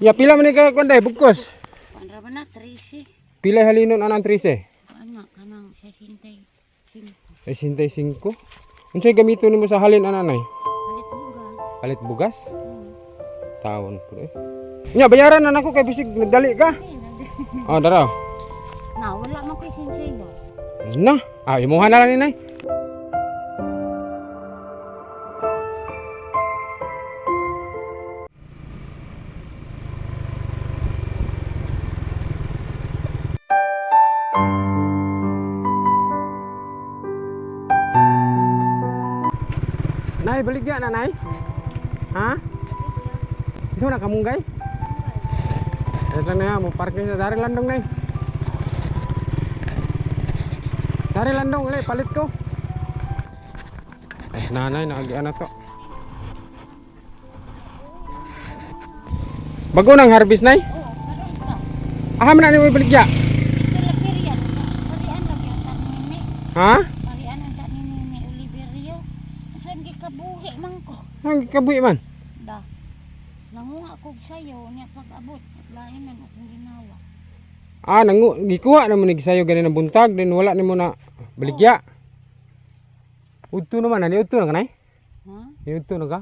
Ya pila man ka kunday bugkos. Pandra ba na 13? Pila halinon anang 13? Anak kanang 65. 65. Unsay gamito nimo sa halin ananay? Palit bugas. Palit bugas? Taon po eh. Nya bayaran na nako kay bisig nagdali ka. Oh, dara. Na wala man ko sinsiyo. Na, imuha na lang ni nay. Nay, baligya na nay. Ha? Ito na kamunggay? Ito na yan, mo parking sa dari landong nay. Dari landong, ulit, palit ko. Ay, nanay, nakagian na to. Bago nang harvest nay? Oo, karon pa. Aham na ni mo baligya. Sila period. Parian lang yung sa nini. Ha? Parian ang sa nini Oliverio. Saan gikabuhi man ko. Ang kabuhi man. Da. Nangunga kog sayo niya pag-abot. Lain man akong ginawa. Gikuha naman ni sayo ganin ang buntag, din wala nimo na baligya. Udto naman, ani udto na kanay? Ha? Ni udto na ka?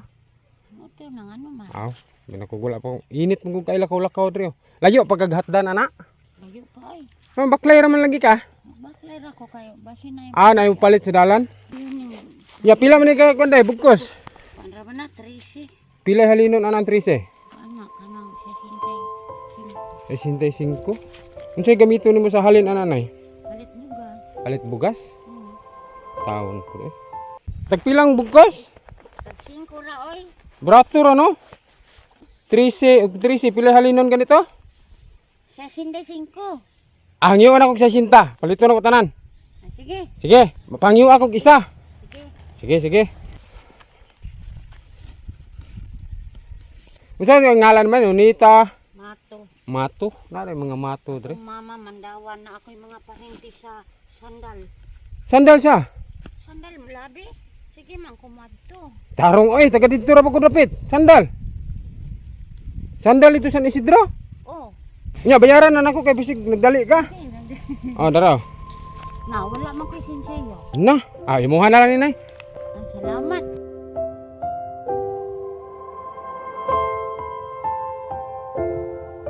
Ito nang ano man. Aw, binakugula pa. Init mo kung kailakaw-lakaw dre. Layo pagkaghatdan ana. Layo pa ay. Baklay raman lagi ka. Baklay ra ko kayo. Basin na yung Nayo palit sa dalan. yun. Ya pila man ni ka kunday bugkos. Pandra ba na 13? Pila halinon anang 13? Anak kanang 65. 65. Unsay gamito nimo sa halin ananay? Palit bugas. Palit bugas? Oo. Taon po eh. Tagpilang bugkos? Tag 5 ra oy. Brato ra no? 13 pila halinon ganito? 65. Hangyo na kog 60. Palito na ko tanan. Sige. Sige, mapangyo ako og isa. Sige. Sige. Unsa ang ngalan man Unita? Mato. Mato, nare mga mato dre. Kung mama mandawan na ako'y mga pahinti sa sandal. Sandal siya. Sandal labi. Sige man kumadto. Tarong oy, taga dito ra ba ko dapit? Sandal. Sandal ito San Isidro. Oh. Nya bayaran na nako kay bisig nagdali ka. Oh, dara. Na wala man ko sinsiyo. Na, imuha na lang ni nay. Salamat.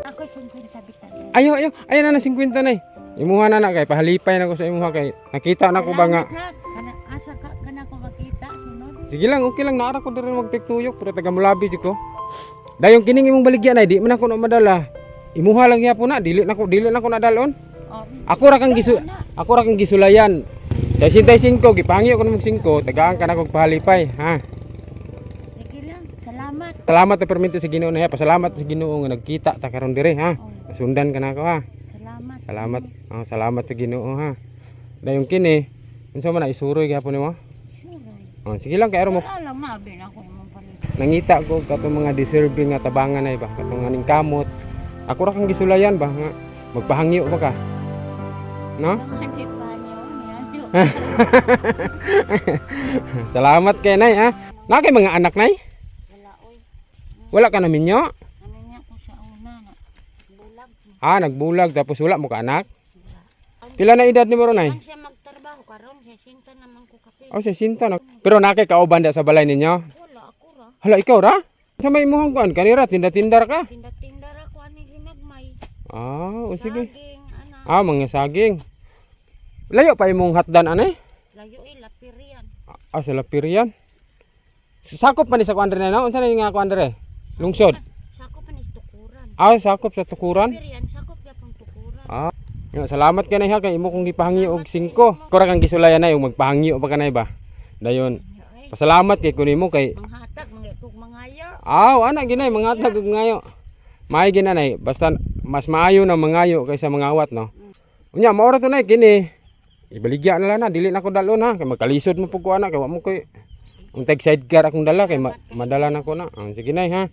Ako 50 bitan. Ayo na 50 nay. Imuha na kay pahalipay na ko sa imuha kay nakita na ko ba nga. Asa ka kana ko makita sunod. Sige lang, okay lang naara ko diri magtiktuyok pero taga Mulabi jud ko. Dayon kining imong baligya nay, di man ako na madala. Imuha lang gyapon na, dili na ko nadalon. Oh. Ako ra kang gisulayan. Sa 65 gipangyo ko na mag 5, tagaan ka na kog pahalipay, ha. Sige lang. Salamat. Salamat sa perminti sa Ginoo na, pasalamat sa Ginoo nga nagkita ta karon dire, ha. Sundan ka na ako, ha. Salamat. Salamat. Salamat sa Ginoo, ha. Dayon kini, unsa man na isuroy gyapon nimo? Sure. Sige lang kay aron mo. Wala lang mabi na ako imong palit. Nangita ko katong mga deserving nga tabangan ay ba, katong aning kamot. Ako ra kang gisulayan ba nga magpahangyo ba ka? No? Hindi pa niyo. Salamat kay nay ha. Na kay mga anak nay? Wala oy. Wala ka na minyo? Ano niya ko sa una na bulag. Nagbulag tapos wala mo ka anak? Pila na edad ni mo ron nay? Ang siya magtrabaho karon siya sinta naman ko kape. Oh, sa sinta na. Pero nakay kauban da sa balay ninyo? Wala ako ra. Hala ikaw ra? Sa may imuhang kuan kanira tinda-tindar ka? Tinda-tindar ako ani ginagmay. Sige. Saging ana. Mga saging. Layo pa imong hatdan anay? Layo lapirian. Sa Lapirian. Sakop pa ni sa kuan dire na? Unsa na yung nga kuan dire? Lungsod. Sakop pa ni tukuran. Sakop sa tukuran. Lapirian sakop gyapon tukuran. Salamat ka na ha kay imo kong gipahangyo og 5. Kora kang gisulayan na yung magpahangyo pa kanay ba. Dayon. Pasalamat kay kunimo kay Manghatag mangitog mangayo. ana ginay mga hatag og ngayo. May ginanay basta mas maayo na mangayo kaysa mangawat no. Unya mao ra to nay kini. Ibaligya na lang na dili na ko dalon ha kay magkalisod mo pug ko ana kay wa mo koy untag sidecar akong dala kay madala na ko na. Sige nay ha.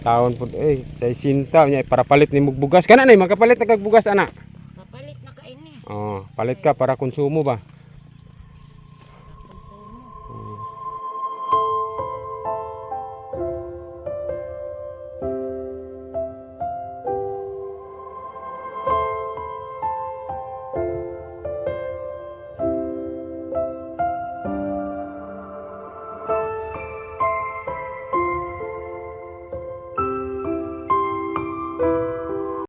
Taon pud tay sinta nya para palit ni bugas kana nay makapalit na kag bugas ana. Kapalit na kaini. Palit ka para konsumo ba.